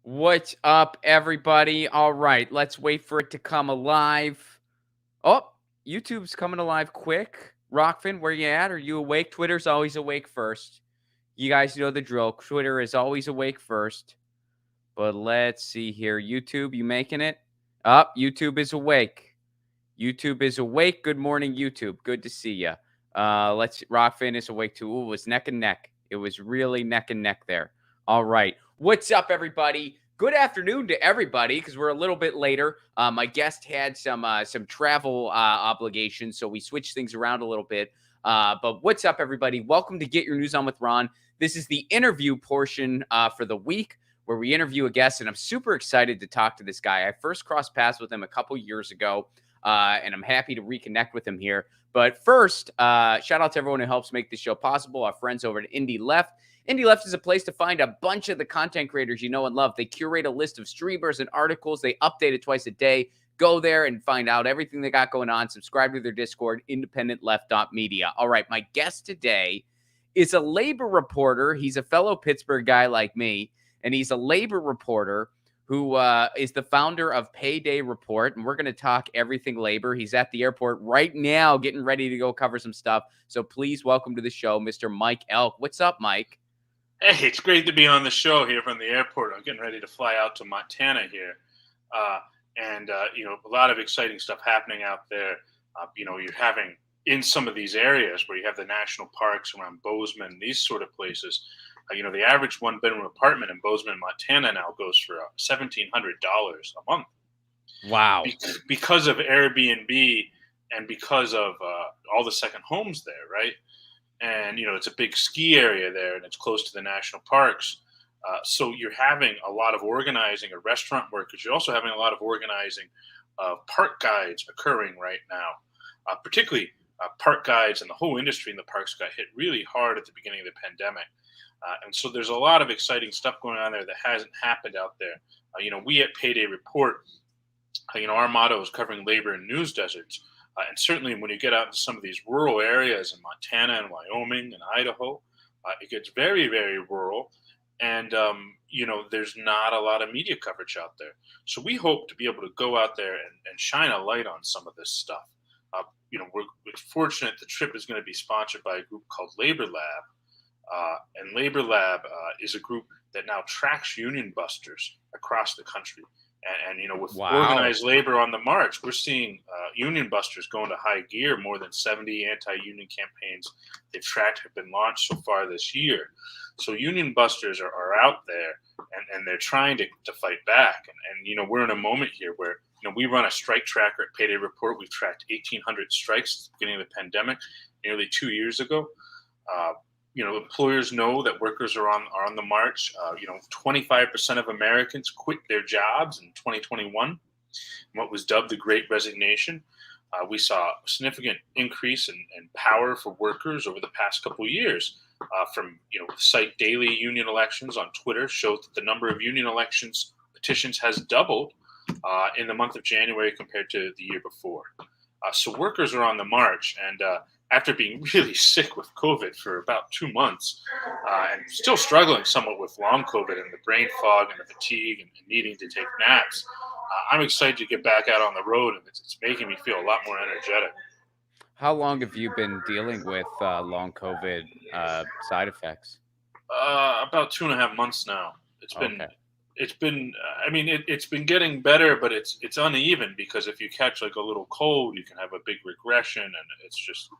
What's up, everybody? All right, let's wait for it to come alive. Oh, YouTube's coming alive quick. Rockfin, where you at? Are you awake? Twitter's always awake first. You guys know the drill. Twitter is always awake first. But let's see here. YouTube, you making it? Up, YouTube is awake. YouTube is awake. Good morning, YouTube. Good to see you. Rockfin is awake too. Ooh, it was neck and neck. It was really neck and neck there. All right. What's up, everybody? Good afternoon to everybody, because we're a little bit later. My guest had some travel obligations, so we switched things around a little bit. But what's up, everybody? Welcome to Get Your News On with Ron. This is the interview portion for the week where we interview a guest, and I'm super excited to talk to this guy. I first crossed paths with him a couple years ago. And I'm happy to reconnect with him here. But first, shout out to everyone who helps make this show possible. Our friends over at Indie Left. Indie Left is a place to find a bunch of the content creators you know and love. They curate a list of streamers and articles. They update it twice a day. Go there and find out everything they got going on. Subscribe to their Discord, independentleft.media. All right, my guest today is a labor reporter. He's a fellow Pittsburgh guy like me, and he's a labor reporter who is the founder of Payday Report, and we're going to talk everything labor. He's at the airport right now getting ready to go cover some stuff. So please welcome to the show, Mr. Mike Elk. What's up, Mike? Hey, it's great to be on the show here from the airport. I'm getting ready to fly out to Montana here. A lot of exciting stuff happening out there. You're having in some of these areas where you have the national parks around Bozeman, these sort of places. The average one-bedroom apartment in Bozeman, Montana now goes for $1,700 a month. Wow. Because of Airbnb and because of all the second homes there, right? And, it's a big ski area there and it's close to the national parks. So you're having a lot of organizing of restaurant workers. You're also having a lot of organizing of park guides occurring right now, particularly park guides, and the whole industry in the parks got hit really hard at the beginning of the pandemic. And so there's a lot of exciting stuff going on there that hasn't happened out there. We at Payday Report, our motto is covering labor in news deserts. And certainly when you get out into some of these rural areas in Montana and Wyoming and Idaho, it gets very, very rural. And, there's not a lot of media coverage out there. So we hope to be able to go out there and shine a light on some of this stuff. We're fortunate the trip is going to be sponsored by a group called Labor Lab. And Labor Lab is a group that now tracks union busters across the country. And with organized labor on the march, we're seeing union busters going to high gear. More than 70 anti-union campaigns they've tracked have been launched so far this year. So union busters are out there, and they're trying to fight back. And we're in a moment here where, we run a strike tracker at Payday Report. We've tracked 1,800 strikes at the beginning of the pandemic nearly 2 years ago. Employers know that workers are on the march. 25% of Americans quit their jobs in 2021, what was dubbed the Great Resignation. We saw a significant increase in power for workers over the past couple of years. From site daily union elections on Twitter shows that the number of union elections petitions has doubled in the month of January compared to the year before. So workers are on the march, and after being really sick with COVID for about 2 months, and still struggling somewhat with long COVID and the brain fog and the fatigue and needing to take naps, I'm excited to get back out on the road, and it's making me feel a lot more energetic. How long have you been dealing with long COVID side effects? About 2.5 months now. It's been getting better, but it's uneven, because if you catch like a little cold, you can have a big regression, and it's just.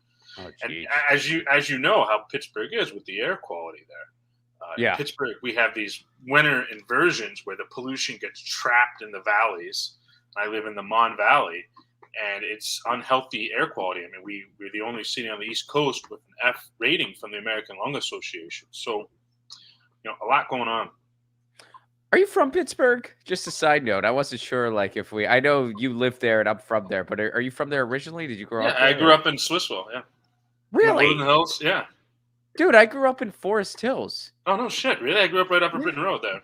And as you know how Pittsburgh is with the air quality there. In Pittsburgh, we have these winter inversions where the pollution gets trapped in the valleys. I live in the Mon Valley, and it's unhealthy air quality. I mean, we're the only city on the East Coast with an F rating from the American Lung Association. So, a lot going on. Are you from Pittsburgh? Just a side note. I wasn't sure, I know you live there and I'm from there, but are you from there originally? Did you grow up there? I grew up in Swissville, yeah. Really? Woodland Hills, yeah. Dude, I grew up in Forest Hills. Oh, no shit. Really? I grew up right off of Britain Road there.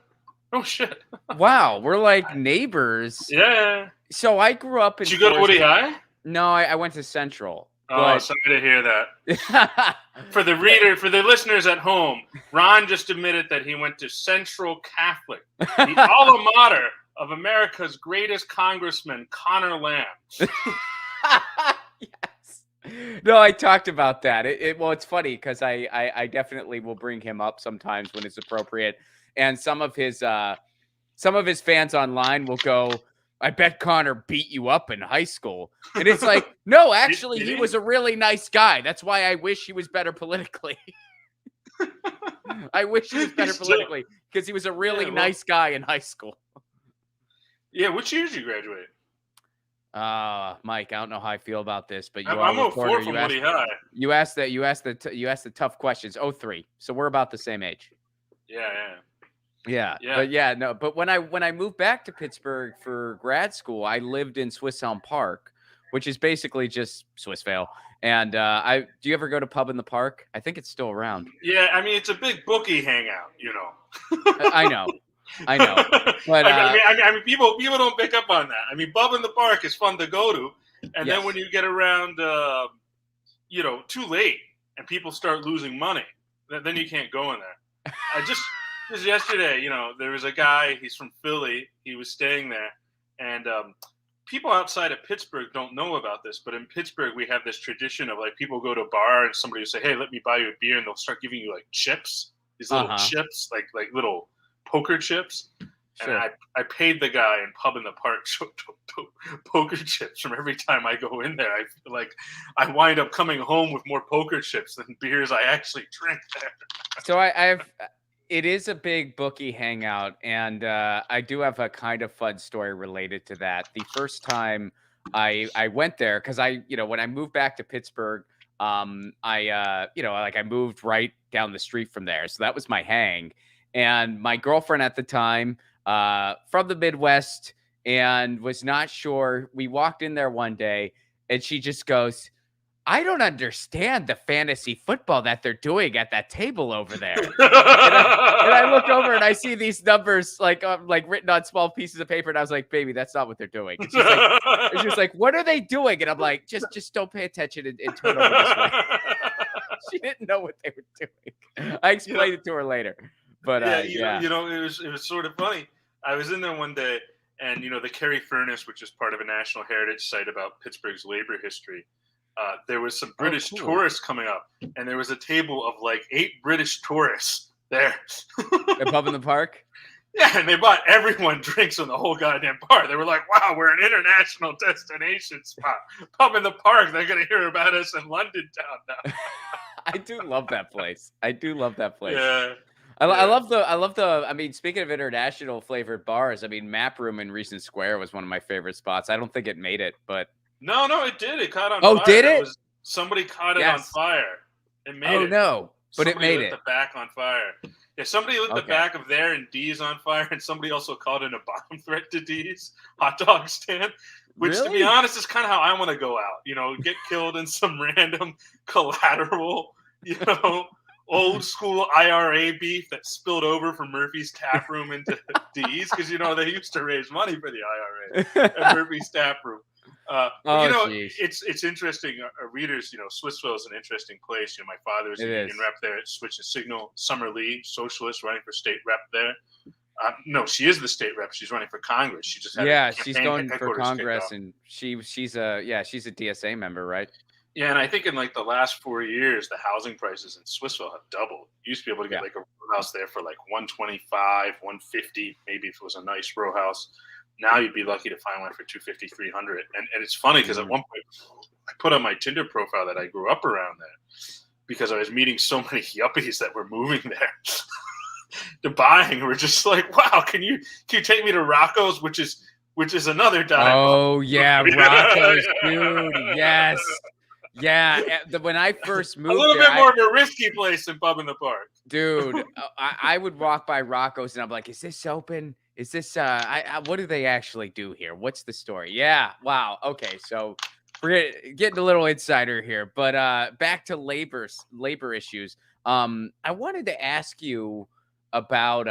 Oh, shit. Wow. We're like neighbors. Yeah. So I grew up in. Did you go to Woody High? No, I went to Central. Oh, But sorry to hear that. For the listeners at home, Ron just admitted that he went to Central Catholic, the alma mater of America's greatest congressman, Connor Lamb. Yes. No, I talked about that. Well, it's funny because I definitely will bring him up sometimes when it's appropriate, and some of his fans online will go, "I bet Connor beat you up in high school," and it's like, no, actually, Did he he? was a really nice guy. That's why I wish he was better politically. I wish he was better politically because he was a really nice guy in high school. Yeah, which year did you graduate? Mike, I don't know how I feel about this, but you are a I'm reporter. 04 from Woody High. You asked the tough questions. 03. So we're about the same age. Yeah. But when I moved back to Pittsburgh for grad school, I lived in Swiss Elm Park, which is basically just Swissvale. And do you ever go to Pub in the Park? I think it's still around. Yeah, I mean it's a big bookie hangout, you know. I know. But I mean, people don't pick up on that. I mean, Pub in the Park is fun to go to, and yes. then when you get around, too late, and people start losing money, then you can't go in there. I just yesterday, there was a guy. He's from Philly. He was staying there, and people outside of Pittsburgh don't know about this, but in Pittsburgh we have this tradition of like people go to a bar and somebody will say, "Hey, let me buy you a beer," and they'll start giving you like chips, these little chips, like little poker chips. Sure. And I paid the guy in Pub in the Park poker chips from every time I go in there. I feel like I wind up coming home with more poker chips than beers I actually drink there. So it is a big bookie hangout, and I do have a kind of fun story related to that. The first time I went there, because when I moved back to Pittsburgh, I moved right down the street from there, so that was my hang. And my girlfriend at the time, from the Midwest, and was not sure. We walked in there one day, and she just goes, "I don't understand the fantasy football that they're doing at that table over there." and I look over and I see these numbers like written on small pieces of paper, and I was like, "Baby, that's not what they're doing." And she's like, "What are they doing?" And I'm like, "Just don't pay attention and turn over this way." She didn't know what they were doing. I explained it to her later, but it was sort of funny. I was in there one day, and the Kerry Furnace, which is part of a National Heritage Site about Pittsburgh's labor history. There was some British tourists coming up, and there was a table of like 8 British tourists there. The Pub in the Park? Yeah, and they bought everyone drinks in the whole goddamn bar. They were like, "Wow, we're an international destination spot. Pub in the Park. They're going to hear about us in London town now." I do love that place. Yeah. I love the. I mean, speaking of international flavored bars, I mean, Map Room in Regent Square was one of my favorite spots. I don't think it made it, but no, it did. It caught on fire. Oh, did it? Somebody caught it on fire. It made it. Oh no, but somebody it made lit the back on fire. Yeah, somebody lit the back of there and D's on fire, and somebody also called in a bomb threat to D's hot dog stand. Which, to be honest, is kind of how I want to go out. Get killed in some random collateral, old school IRA beef that spilled over from Murphy's Tap Room into D's, because they used to raise money for the IRA at Murphy's Tap Room. It's interesting. Readers, Swissvale is an interesting place. My father was a union rep there at Switch and Signal. Summer Lee, socialist, running for state rep there. No, she is the state rep. She's running for Congress. She just had she's going for Congress, and she's a DSA member, right? Yeah, and I think in like the last 4 years, the housing prices in Swissvale have doubled. You used to be able to get like a row house there for like $125, $150, maybe if it was a nice row house. Now you'd be lucky to find one for $250, $300. And it's funny because at one point I put on my Tinder profile that I grew up around there because I was meeting so many yuppies that were moving there to buying. We're just like, "Wow, can you take me to Rocco's, which is another dive." Oh yeah, Rocco's, dude. Yes. Yeah, when I first moved, a little bit more of a risky place than Pub in the Park, dude. I would walk by Rocco's and I'm like, "Is this open? Is this what do they actually do here? What's the story?" Yeah, wow. Okay, so we're getting a little insider here, but back to labor issues. I wanted to ask you about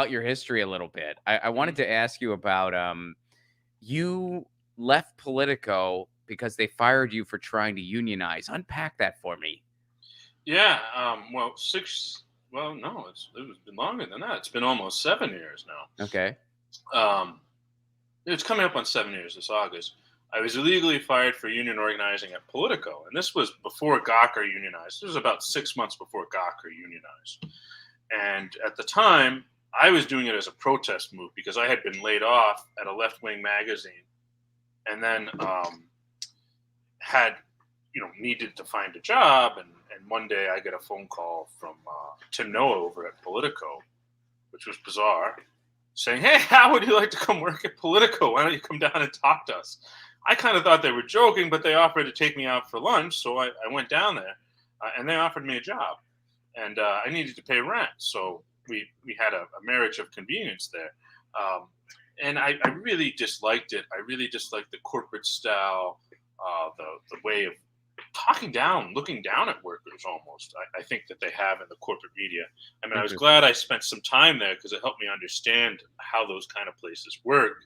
your history a little bit. I wanted to ask you about you left Politico because they fired you for trying to unionize. Unpack that for me. Yeah. Well, no, it's been longer than that. It's been almost 7 years now. Okay. Um, it's coming up on 7 years this August. I was illegally fired for union organizing at Politico, and this was before Gawker unionized. This was about 6 months before Gawker unionized. And at the time, I was doing it as a protest move because I had been laid off at a left-wing magazine, and then had needed to find a job. And one day I get a phone call from Tim Noah over at Politico, which was bizarre, saying, "Hey, how would you like to come work at Politico? Why don't you come down and talk to us?" I kind of thought they were joking, but they offered to take me out for lunch, so I went down there, and they offered me a job, and I needed to pay rent, so we had a marriage of convenience there, and I really disliked it. I really disliked the corporate style, the way of looking down at workers almost. I think that they have in the corporate media. I mean, I was glad I spent some time there because it helped me understand how those kind of places work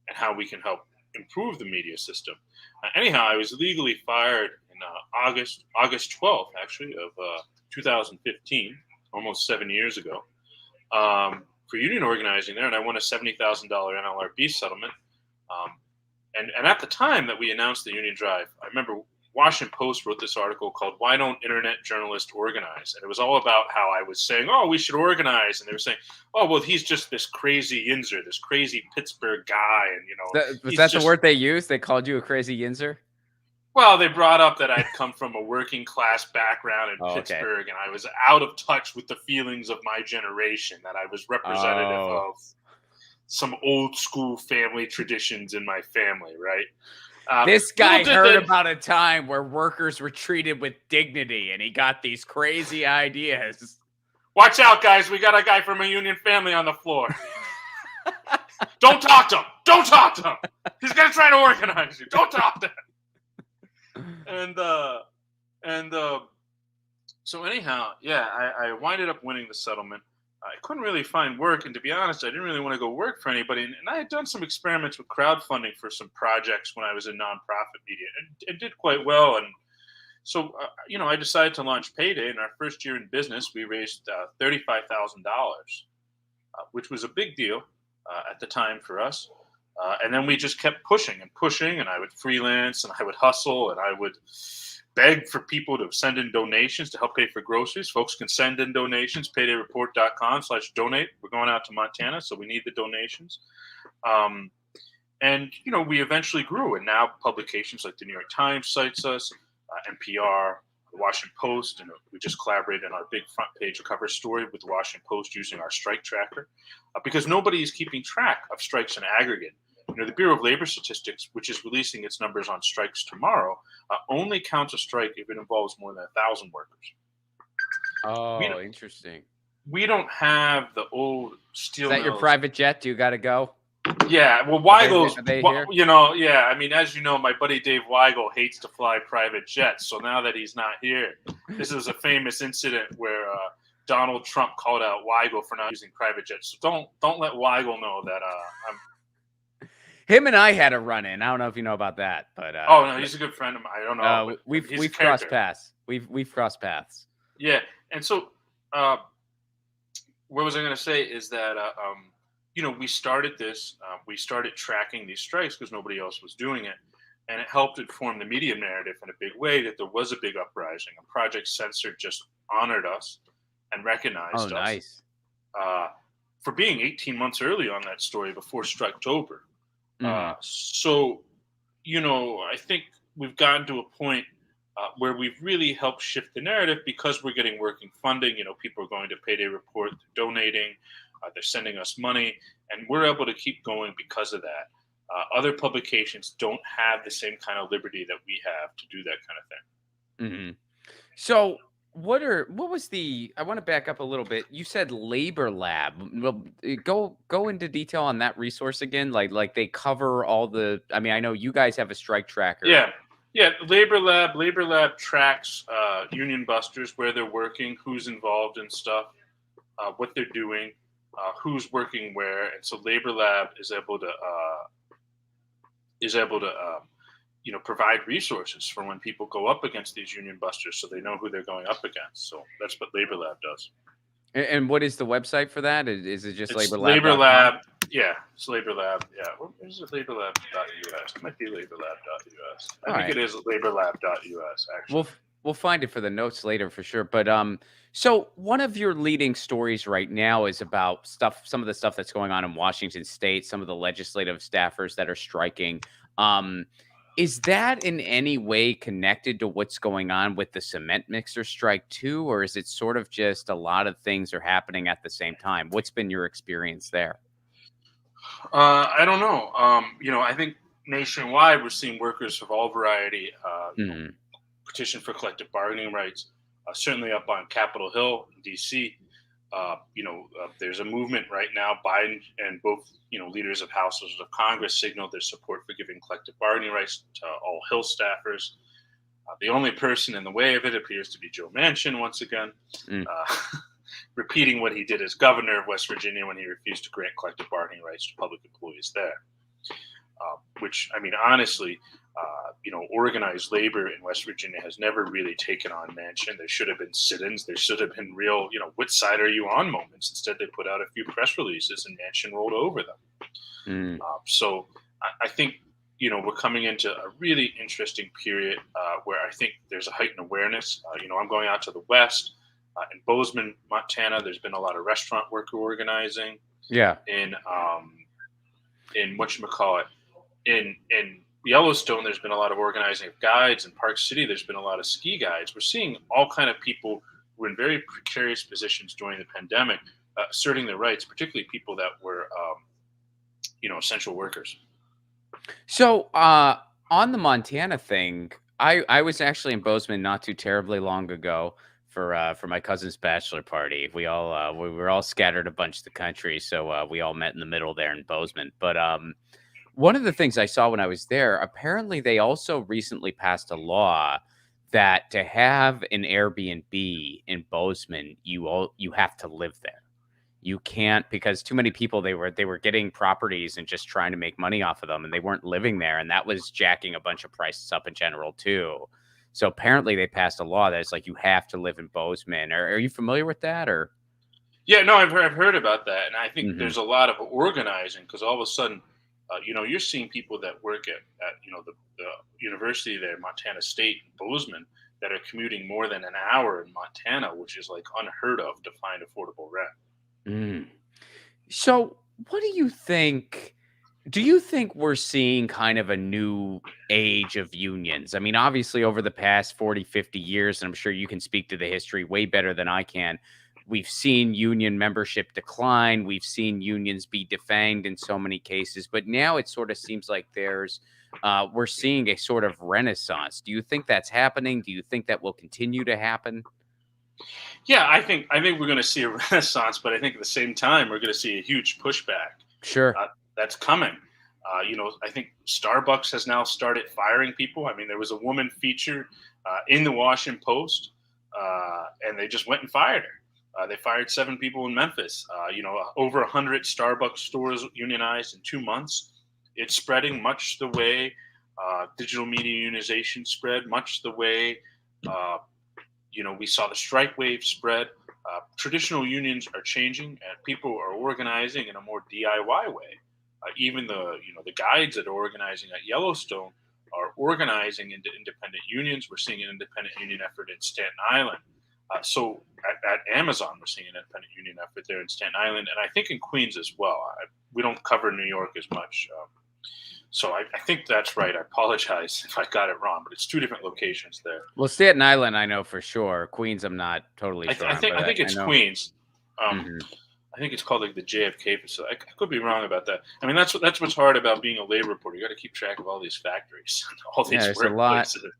and how we can help improve the media system. Anyhow, I was legally fired in August 12th, actually, of 2015, almost 7 years ago, for union organizing there, and I won a $70,000 NLRB settlement. And at the time that we announced the union drive, I remember Washington Post wrote this article called "Why Don't Internet Journalists Organize?" And it was all about how I was saying, "Oh, we should organize," and they were saying, "Oh, well, he's just this crazy yinzer, this crazy Pittsburgh guy," and Was that the word they used? They called you a crazy yinzer? Well, they brought up that I'd come from a working class background in Pittsburgh, and I was out of touch with the feelings of my generation, that I was representative of some old school family traditions in my family, right? This guy heard about a time where workers were treated with dignity, and he got these crazy ideas. Watch out, guys. We got a guy from a union family on the floor. Don't talk to him. Don't talk to him. He's going to try to organize you. Don't talk to him. So anyhow, yeah, I winded up winning the settlement. I couldn't really find work, and to be honest, I didn't really want to go work for anybody. And I had done some experiments with crowdfunding for some projects when I was in nonprofit media, and it did quite well. And so, I decided to launch Payday. In our first year in business, we raised $35,000, which was a big deal at the time for us. And then we just kept pushing and pushing, and I would freelance, and I would hustle, and I would beg for people to send in donations to help pay for groceries. Folks can send in donations, paydayreport.com/donate. We're going out to Montana, so we need the donations. And we eventually grew, and now publications like the New York Times cites us, NPR, the Washington Post, and we just collaborated on our big front page cover story with the Washington Post using our strike tracker, because nobody is keeping track of strikes in aggregate. The Bureau of Labor Statistics, which is releasing its numbers on strikes tomorrow, only counts a strike if it involves more than 1,000 workers. Oh, interesting. We don't have the old steel mills. Is that your private jet? Do you got to go? Yeah, well, Weigel's, are they here? Yeah, I mean, as you know, my buddy Dave Weigel hates to fly private jets. So now that he's not here, this is a famous incident where Donald Trump called out Weigel for not using private jets. So don't let Weigel know that I'm. Him and I had a run-in. I don't know if you know about that, but oh no, he's a good friend of mine. I don't know. We've crossed paths. We've crossed paths. Yeah, and so what was I going to say is that we started this. We started tracking these strikes because nobody else was doing it, and it helped inform the media narrative in a big way that there was a big uprising. And Project Censored just honored us and recognized us. Nice. For being 18 months early on that story before Striketober. So, I think we've gotten to a point where we've really helped shift the narrative because we're getting working funding. People are going to Payday Report, they're donating, they're sending us money, and we're able to keep going because of that. Other publications don't have the same kind of liberty that we have to do that kind of thing. Mm-hmm. So I want to back up a little bit. You said Labor Lab. Well, go into detail on that resource again. Like they cover all the, I mean, I know you guys have a strike tracker. Yeah. Labor Lab tracks union busters, where they're working, who's involved in stuff, what they're doing, who's working where. And so Labor Lab is able to provide resources for when people go up against these union busters, so they know who they're going up against. So that's what Labor Lab does. And what is the website for that? Is it just It's Labor laborlab.com? Lab. Yeah, it's Labor Lab. Yeah, is it laborlab.us? It might be laborlab.us. I All think right. it is laborlab.us, actually. We'll find it for the notes later for sure. But so one of your leading stories right now is about some of the stuff that's going on in Washington State, some of the legislative staffers that are striking. Um, is that in any way connected to what's going on with the cement mixer strike too, or is it sort of just a lot of things are happening at the same time? What's been your experience there? I don't know. I think nationwide we're seeing workers of all variety, Mhm. petition for collective bargaining rights. Certainly up on Capitol Hill in D.C. There's a movement right now. Biden and both leaders of houses of Congress signaled their support for giving collective bargaining rights to all Hill staffers. The only person in the way of it appears to be Joe Manchin once again, Mm. uh, repeating what he did as governor of West Virginia when he refused to grant collective bargaining rights to public employees there. Which, I mean, honestly, organized labor in West Virginia has never really taken on Manchin. There should have been sit-ins. There should have been real, which side are you on moments. Instead, they put out a few press releases and Manchin rolled over them. Mm. So I think, we're coming into a really interesting period where I think there's a heightened awareness. I'm going out to the West. In Bozeman, Montana, there's been a lot of restaurant worker organizing. Yeah. In whatchamacallit, in Yellowstone, there's been a lot of organizing of guides. In Park City, there's been a lot of ski guides. We're seeing all kind of people who were in very precarious positions during the pandemic asserting their rights, particularly people that were, essential workers. So, on the Montana thing, I was actually in Bozeman not too terribly long ago for my cousin's bachelor party. We were all scattered a bunch of the country, so we all met in the middle there in Bozeman. But one of the things I saw when I was there, apparently they also recently passed a law that to have an Airbnb in Bozeman, you have to live there. You can't because too many people they were getting properties and just trying to make money off of them and they weren't living there and that was jacking a bunch of prices up in general too. So apparently they passed a law that it's like you have to live in Bozeman. Are you familiar with that or? Yeah, no, I've heard about that, and I think Mhm. there's a lot of organizing because all of a sudden, you're seeing people that work at the university there, Montana State, Bozeman, that are commuting more than an hour in Montana, which is like unheard of to find affordable rent. Mm. So, what do you think? Do you think we're seeing kind of a new age of unions? I mean, obviously, over the past 40, 50 years, and I'm sure you can speak to the history way better than I can. We've seen union membership decline. We've seen unions be defanged in so many cases, but now it sort of seems like we're seeing a sort of renaissance. Do you think that's happening? Do you think that will continue to happen? Yeah, I think we're going to see a renaissance, but I think at the same time we're going to see a huge pushback Sure. that's coming. I think Starbucks has now started firing people. I mean, there was a woman featured in the Washington Post, and they just went and fired her. They fired 7 people in Memphis. Over 100 Starbucks stores unionized in 2 months. It's spreading much the way digital media unionization spread, much the way we saw the strike wave spread. Traditional unions are changing, and people are organizing in a more DIY way. Even the guides that are organizing at Yellowstone are organizing into independent unions. We're seeing an independent union effort in Staten Island. So at Amazon, we're seeing an independent union effort there in Staten Island, and I think in Queens as well. We don't cover New York as much. So I think that's right. I apologize if I got it wrong, but it's 2 different locations there. Well, Staten Island, I know for sure. Queens, I'm not totally sure I on, think but I think I it's know. Queens. Um, Mhm. I think it's called like the JFK facility. I could be wrong about that. I mean, that's what's hard about being a labor reporter. You got to keep track of all these factories, all Yeah, these there's a lot. workplaces.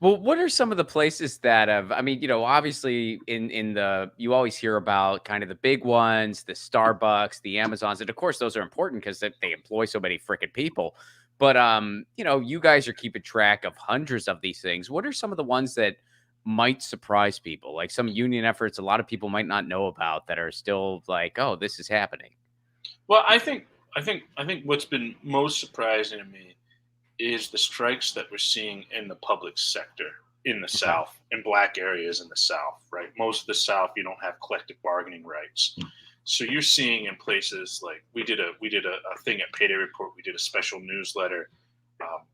Well, what are some of the places that have I mean, obviously in the you always hear about kind of the big ones, the Starbucks, the Amazons, and of course those are important because they employ so many freaking people. But you guys are keeping track of hundreds of these things. What are some of the ones that might surprise people? Like some union efforts a lot of people might not know about that are still like, "Oh, this is happening." Well, I think what's been most surprising to me is the strikes that we're seeing in the public sector in the Okay. South, in black areas in the South, right? Most of the South, you don't have collective bargaining rights. So you're seeing in places like we did a thing at Payday Report. We did a special newsletter.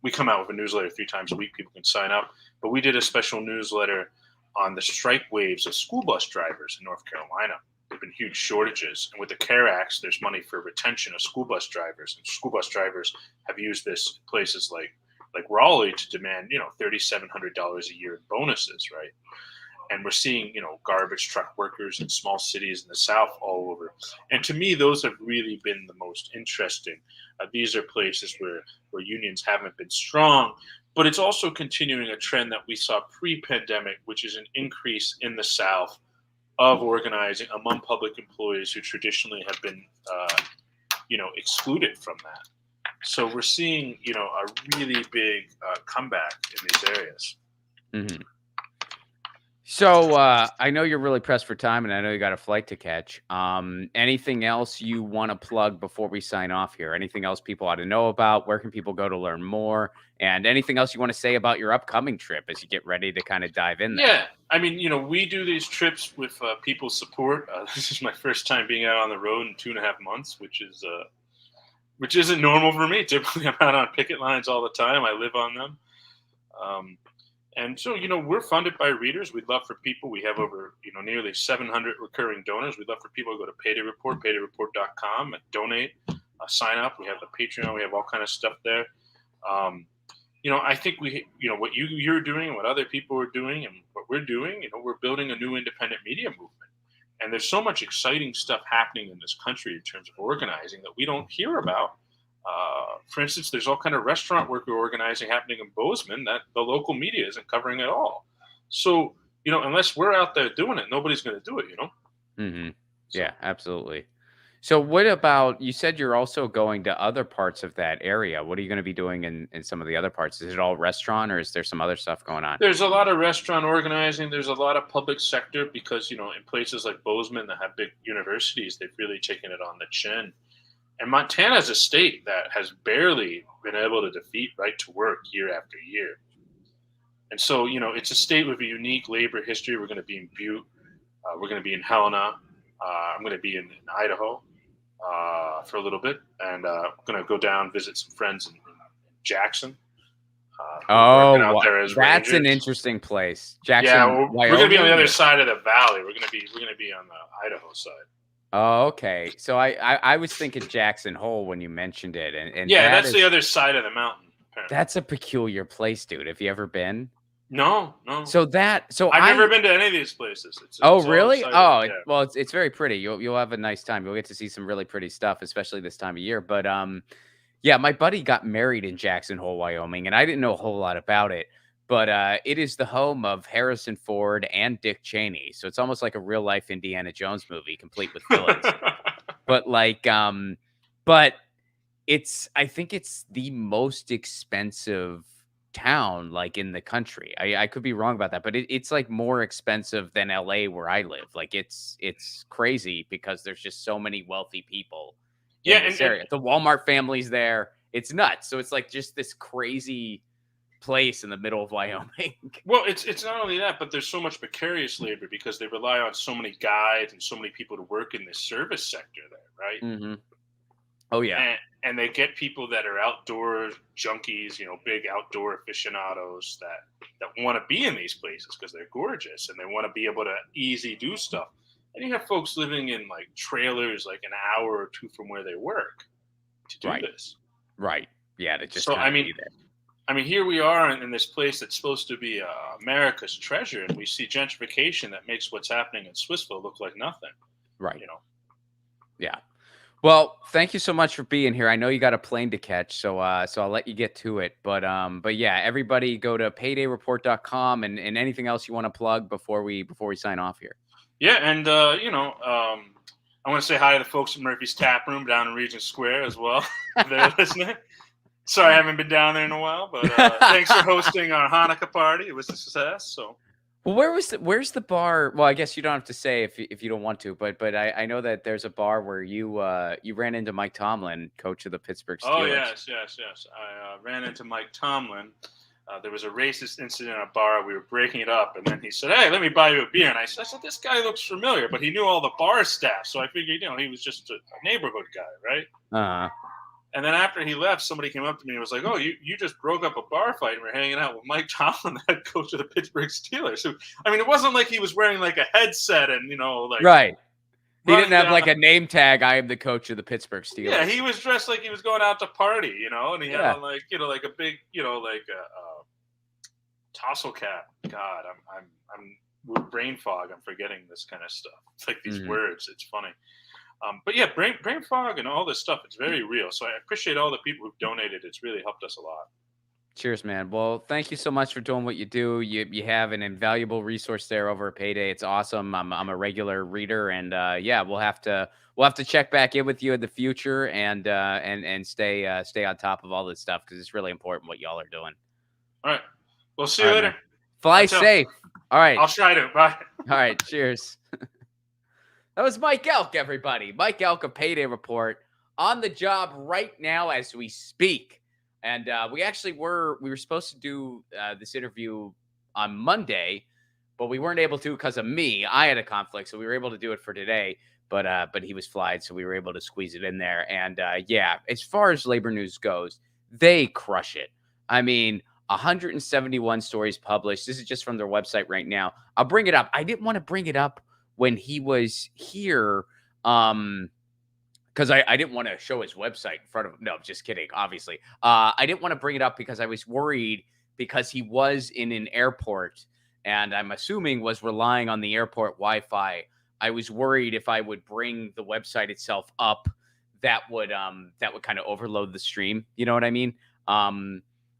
We come out with a newsletter 3 times a week. People can sign up, but we did a special newsletter on the strike waves of school bus drivers in North Carolina. There've been huge shortages, and with the CARE Acts, there's money for retention of school bus drivers. And school bus drivers have used this in places like Raleigh to demand, $3,700 a year in bonuses, right? And we're seeing, garbage truck workers in small cities in the South all over. And to me, those have really been the most interesting. These are places where unions haven't been strong, but it's also continuing a trend that we saw pre-pandemic, which is an increase in the South of organizing among public employees who traditionally have been, excluded from that. So we're seeing, a really big comeback in these areas. Mm-hmm. So I know you're really pressed for time, and I know you got a flight to catch. Anything else you want to plug before we sign off here? Anything else people ought to know about? Where can people go to learn more? And anything else you want to say about your upcoming trip as you get ready to kind of dive in there? Yeah, I mean, we do these trips with people's support. This is my first time being out on the road in 2.5 months, which isn't normal for me. Typically, I'm out on picket lines all the time. I live on them. And so, we're funded by readers. We'd love for people. We have over, nearly 700 recurring donors. We'd love for people to go to Payday Report, paydayReport.com, and donate, sign up. We have the Patreon. We have all kind of stuff there. I think what you're doing and what other people are doing and what we're doing, we're building a new independent media movement. And there's so much exciting stuff happening in this country in terms of organizing that we don't hear about. For instance, there's all kind of restaurant worker organizing happening in Bozeman that the local media isn't covering at all. So, unless we're out there doing it, nobody's going to do it, Mm-hmm. So. Yeah, absolutely. So what about, you said you're also going to other parts of that area. What are you going to be doing in some of the other parts? Is it all restaurant, or is there some other stuff going on? There's a lot of restaurant organizing. There's a lot of public sector because, in places like Bozeman that have big universities, they've really taken it on the chin. And Montana is a state that has barely been able to defeat right to work year after year. And so, it's a state with a unique labor history. We're going to be in Butte. We're going to be in Helena. I'm going to be in Idaho for a little bit. And I'm going to go down, visit some friends in Jackson. That's an interesting place. Jackson, yeah, we're going to be on the other Wyoming? side of the valley. We're going to be on the Idaho side. Oh, okay. So I was thinking Jackson Hole when you mentioned it, and yeah, that's the other side of the mountain. Apparently. That's a peculiar place, dude. Have you ever been? No. So I've never been to any of these places. It's really? Yeah. Well, it's very pretty. You'll have a nice time. You'll get to see some really pretty stuff, especially this time of year. But yeah, my buddy got married in Jackson Hole, Wyoming, and I didn't know a whole lot about it. But it is the home of Harrison Ford and Dick Cheney. So it's almost like a real life Indiana Jones movie, complete with villains. But I think it's the most expensive town in the country. I could be wrong about that, but it's like more expensive than LA where I live. It's crazy because there's just so many wealthy people in this area. The Walmart family's there. It's nuts. So it's like just this crazy place in the middle of Wyoming. Well, it's not only that, but there's so much precarious labor because they rely on so many guides and so many people to work in this service sector there, right? Mm-hmm. Oh yeah. And they get people that are outdoor junkies, big outdoor aficionados that want to be in these places because they're gorgeous and they want to be able to easy do stuff. And you have folks living in trailers an hour or two from where they work to do this. Right. Yeah. To just so be there. I mean, here we are in this place that's supposed to be America's treasure, and we see gentrification that makes what's happening in Swissville look like nothing. Right. Yeah. Well, thank you so much for being here. I know you got a plane to catch, so I'll let you get to it. But yeah, everybody go to paydayreport.com and anything else you want to plug before we sign off here. Yeah, and I want to say hi to the folks at Murphy's Tap Room down in Regent Square as well. If they're listening. Sorry, I haven't been down there in a while, but thanks for hosting our Hanukkah party. It was a success. So. Well, where's the bar? Well, I guess you don't have to say if you don't want to, but I know that there's a bar where you ran into Mike Tomlin, coach of the Pittsburgh Oh Steelers. yes, yes, yes. I ran into Mike Tomlin. There was a racist incident at a bar. We were breaking it up, and then he said, "Hey, let me buy you a beer." And I said, "This guy looks familiar," but he knew all the bar staff, so I figured, he was just a neighborhood guy, right? Uh, And then after he left, somebody came up to me and was like, "Oh, you just broke up a bar fight and we're hanging out with Mike Tomlin, the head coach of the Pittsburgh Steelers." So, I mean, it wasn't like he was wearing like a headset and like right. He didn't running have down like a name tag. I am the coach of the Pittsburgh Yeah, Steelers. he was dressed like he was going out to party, and he had Yeah. on like a big, like a tassel cap. God, I'm with brain fog. I'm forgetting this kind of stuff. It's like these Mhm. words. It's funny. But yeah, brain fog and all this stuff. It's very real. So I appreciate all the people who've donated. It's really helped us a lot. Cheers, man. Well, thank you so much for doing what you do. You have an invaluable resource there over at Payday. It's awesome. I'm a regular reader, and yeah, we'll have to check back in with you in the future and stay on top of all this stuff because it's really important what y'all are doing. All right. We'll see All you right, later. man. Fly Until safe. All right. I'll try to. Bye. All right. Cheers. That was Mike Elk, everybody. Mike Elk of Payday Report on the job right now as we speak. And we were supposed to do this interview on Monday, but we weren't able to because of me. I had a conflict, so we were able to do it for today. But he was flying, so we were able to squeeze it in there. And yeah, as far as labor news goes, they crush it. I mean, 171 stories published. This is just from their website right now. I'll bring it up. I didn't want to bring it up when he was here, because I didn't want to show his website in front of him. No, just kidding, obviously. I didn't want to bring it up because I was worried because he was in an airport and I'm assuming was relying on the airport Wi-Fi. I was worried if I would bring the website itself up, that would kind of overload the stream. You know what I mean?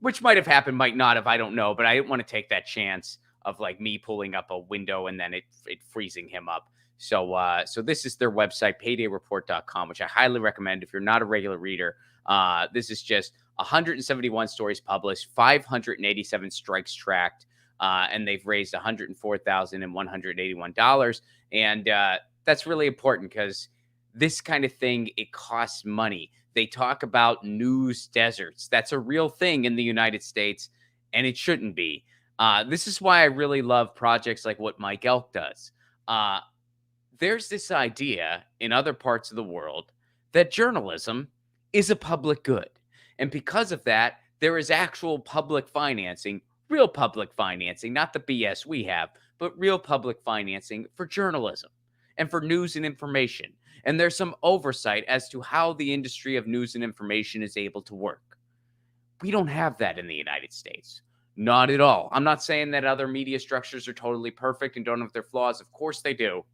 Which might have happened, might not have, I don't know, but I didn't want to take that chance of like me pulling up a window and then it freezing him up. So this is their website, paydayreport.com, which I highly recommend if you're not a regular reader. This is just 171 stories published, 587 strikes tracked, and they've raised $104,181. And that's really important because this kind of thing, it costs money. They talk about news deserts. That's a real thing in the United States, and it shouldn't be. This is why I really love projects like what Mike Elk does. There's this idea in other parts of the world that journalism is a public good. And because of that, there is actual public financing, real public financing, not the BS we have, but real public financing for journalism and for news and information. And there's some oversight as to how the industry of news and information is able to work. We don't have that in the United States. Not at all. I'm not saying that other media structures are totally perfect and don't have their flaws. Of course they do.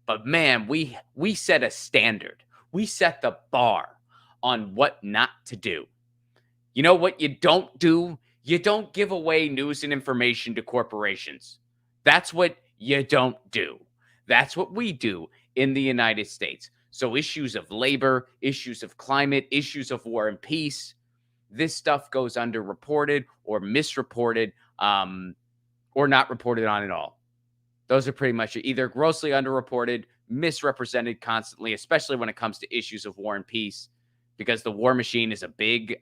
But man, we set a standard. We set the bar on what not to do. You know what you don't do? You don't give away news and information to corporations. That's what you don't do. That's what we do in the United States. So issues of labor, issues of climate, issues of war and peace, this stuff goes underreported or misreported, or not reported on at all. Those are pretty much either grossly underreported, misrepresented constantly, especially when it comes to issues of war and peace, because the war machine is a big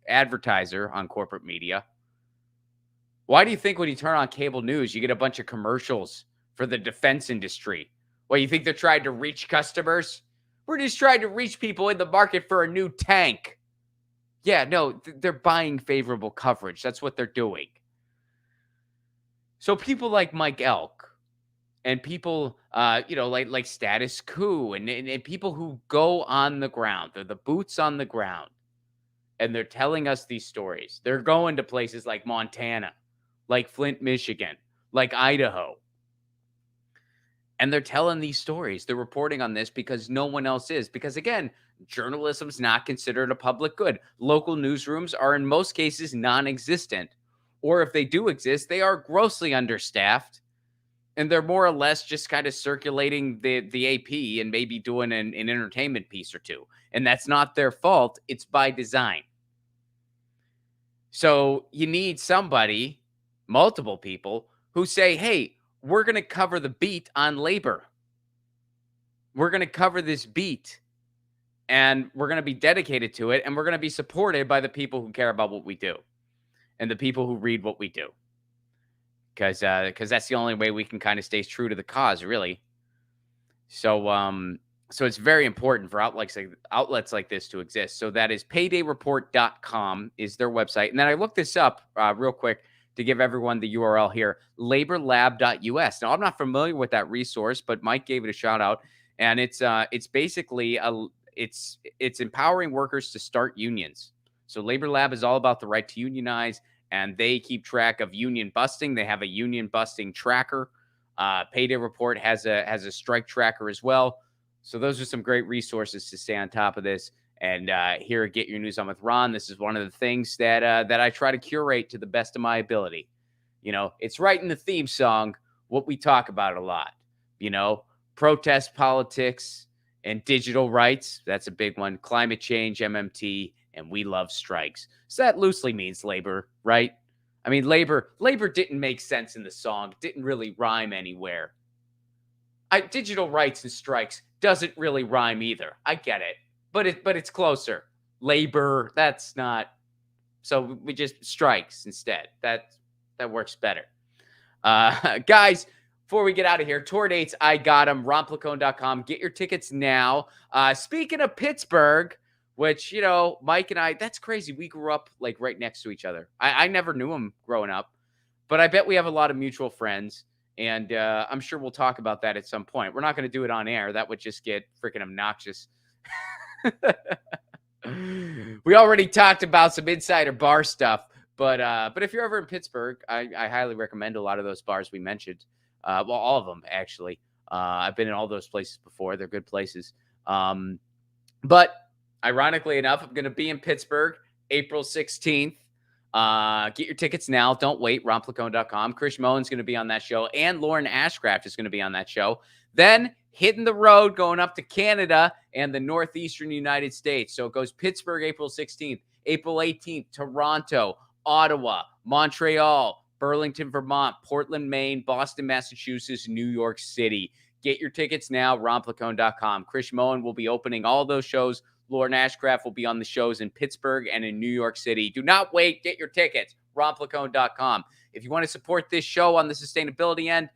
advertiser on corporate media. Why do you think when you turn on cable news, you get a bunch of commercials for the defense industry? Well, you think they're trying to reach customers? We're just trying to reach people in the market for a new tank. Yeah, no, they're buying favorable coverage. That's what they're doing. So people like Mike Elk and people, like Status Coup and people who go on the ground, they're the boots on the ground, and they're telling us these stories. They're going to places like Montana, like Flint, Michigan, like Idaho. And they're telling these stories. They're reporting on this because no one else is. Because again, journalism's not considered a public good. Local newsrooms are in most cases non-existent. Or if they do exist, they are grossly understaffed. And they're more or less just kind of circulating the AP and maybe doing an entertainment piece or two. And that's not their fault. It's by design. So you need somebody, multiple people, who say, hey, we're going to cover the beat on labor. We're going to cover this beat, and we're going to be dedicated to it, and we're going to be supported by the people who care about what we do and the people who read what we do. Because that's the only way we can kind of stay true to the cause, really. So it's very important for outlets like this to exist. So that is paydayreport.com is their website. And then I looked this up real quick to give everyone the URL here, laborlab.us. Now, I'm not familiar with that resource, but Mike gave it a shout out. And it's basically it's empowering workers to start unions. So Labor Lab is all about the right to unionize, and they keep track of union busting. They have a union busting tracker. Payday Report has a strike tracker as well. So those are some great resources to stay on top of this. And here at Get Your News On with Ron, this is one of the things that I try to curate to the best of my ability. You know, it's right in the theme song, what we talk about a lot. You know, protest politics and digital rights. That's a big one. Climate change, MMT, and we love strikes. So that loosely means labor, right? I mean, labor didn't make sense in the song. It didn't really rhyme anywhere. Digital rights and strikes doesn't really rhyme either. I get it, but it's closer. Labor, that's not. So we just strikes instead. That works better. Guys, before we get out of here, tour dates, I got them. Ronplacone.com. Get your tickets now. Speaking of Pittsburgh, which, you know, Mike and I, that's crazy. We grew up like right next to each other. I never knew him growing up, but I bet we have a lot of mutual friends. And I'm sure we'll talk about that at some point. We're not going to do it on air. That would just get freaking obnoxious. We already talked about some insider bar stuff. But if you're ever in Pittsburgh, I highly recommend a lot of those bars we mentioned. Well, all of them, actually. I've been in all those places before. They're good places. But ironically enough, I'm going to be in Pittsburgh April 16th. Get your tickets now. Don't wait. Ronplacone.com. Chris Moen's going to be on that show, and Lauren Ashcraft is going to be on that show. Then hitting the road, going up to Canada and the northeastern United States. So it goes Pittsburgh April 16th, April 18th, Toronto, Ottawa, Montreal, Burlington, Vermont, Portland, Maine, Boston, Massachusetts, New York City. Get your tickets now. Ronplacone.com. Chris Moen will be opening all those shows. Lauren Ashcraft will be on the shows in Pittsburgh and in New York City. Do not wait. Get your tickets. Ronplacone.com. If you want to support this show on the sustainability end,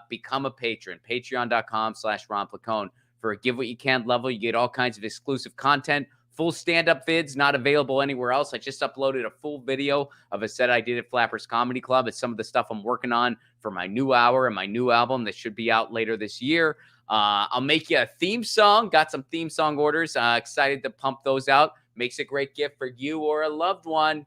become a patron. Patreon.com/RonPlacone. For a give what you can level, you get all kinds of exclusive content. Full stand-up vids, not available anywhere else. I just uploaded a full video of a set I did at Flappers Comedy Club. It's some of the stuff I'm working on for my new hour and my new album that should be out later this year. I'll make you a theme song. Got some theme song orders. Excited to pump those out. Makes a great gift for you or a loved one.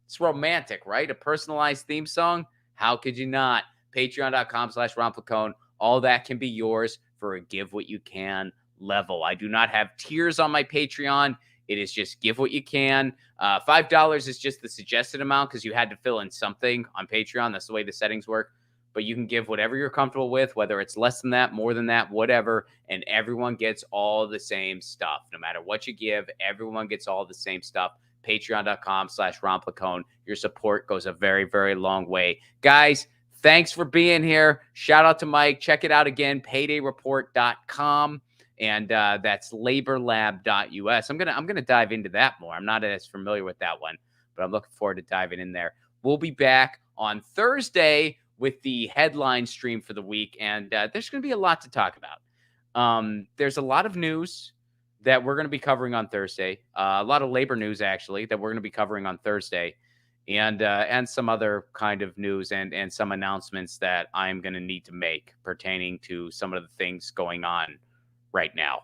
It's romantic, right? A personalized theme song. How could you not? Patreon.com/RonPlacone. All that can be yours for a give what you can level. I do not have tiers on my Patreon. It is just give what you can. $5 is just the suggested amount because you had to fill in something on Patreon. That's the way the settings work. But you can give whatever you're comfortable with, whether it's less than that, more than that, whatever. And everyone gets all the same stuff. No matter what you give, everyone gets all the same stuff. Patreon.com/RonPlacone. Your support goes a very, very long way. Guys, thanks for being here. Shout out to Mike. Check it out again, paydayreport.com. And that's laborlab.us. I'm gonna dive into that more. I'm not as familiar with that one, but I'm looking forward to diving in there. We'll be back on Thursday with the headline stream for the week, and there's going to be a lot to talk about. There's a lot of news that we're going to be covering on Thursday. A lot of labor news, actually, that we're going to be covering on Thursday, and some other kind of news and some announcements that I'm going to need to make pertaining to some of the things going on right now.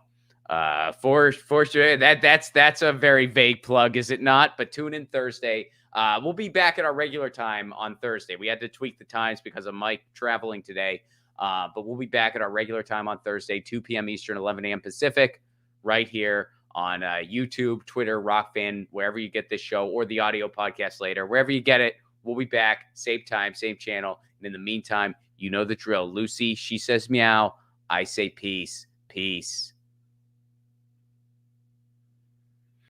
For sure, that's a very vague plug, is it not? But tune in Thursday. We'll be back at our regular time on Thursday. We had to tweak the times because of Mike traveling today. But we'll be back at our regular time on Thursday, 2 p.m. Eastern, 11 a.m. Pacific, right here on YouTube, Twitter, Rockfan, wherever you get this show, or the audio podcast later. Wherever you get it, we'll be back. Same time, same channel. And in the meantime, you know the drill. Lucy, she says meow. I say peace. Peace.